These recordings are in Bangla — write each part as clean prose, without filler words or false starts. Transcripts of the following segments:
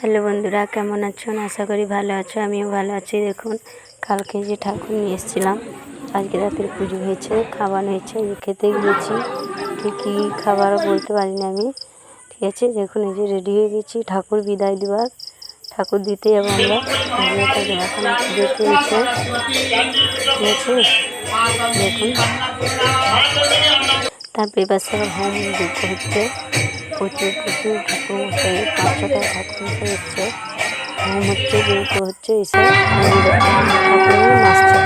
হ্যালো বন্ধুরা, কেমন আছেন? আশা করি ভালো আছো। আমিও ভালো আছি। দেখুন, কালকে যে ঠাকুর নিয়ে এসেছিলাম, আজকে রাতের পুজো হয়েছে, খাবার হয়েছে, খেতে গিয়েছি। কী খাবার বলতে পারি না আমি। ঠিক আছে, দেখুন এই যে রেডি হয়ে গেছি ঠাকুর বিদায় দেওয়ার। ঠাকুর দিতে যাবো আমরা। এখন পুজো চলছে। ঠিক আছে, দেখুন। তারপরে পাশে আবার হোম যজ্ঞ হচ্ছে। প্রচুর ঠাকুর মশাই, 5-6টা ঠাকুর মশাই এসছে। হোম হচ্ছে, যজ্ঞ হচ্ছে, এইসব ঠাকুর নাচছে।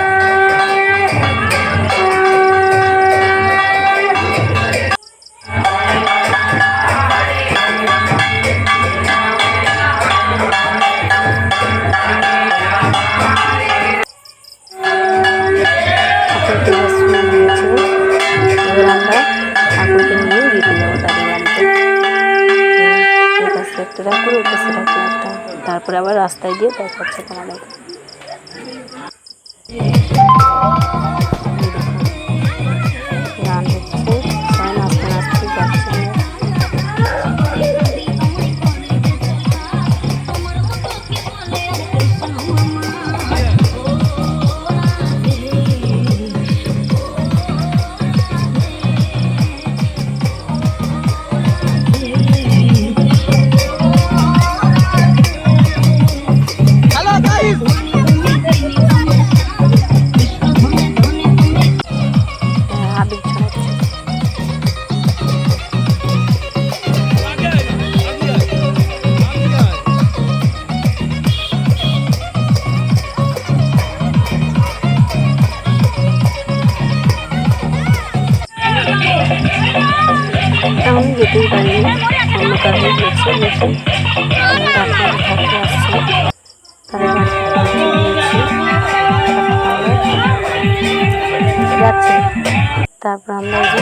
ঠাকুরকে নিয়ে দিতে যাবো তাদের বাড়িতে। একটা ঠাকুর, ওটা সে ঠাকুর একটা। তারপরে আবার রাস্তায় গিয়ে দেখাচ্ছে তোমাদের। গান হচ্ছে, সবাই নাচতে নাচতে যাচ্ছে। আবির ছড়াচ্ছে। আমি যেতেই পারিনি, অন্য কাজে গেছে। দেখুন ডাক্তার থাকতে আসছে, তাদের যাচ্ছে। তারপর আমরা যে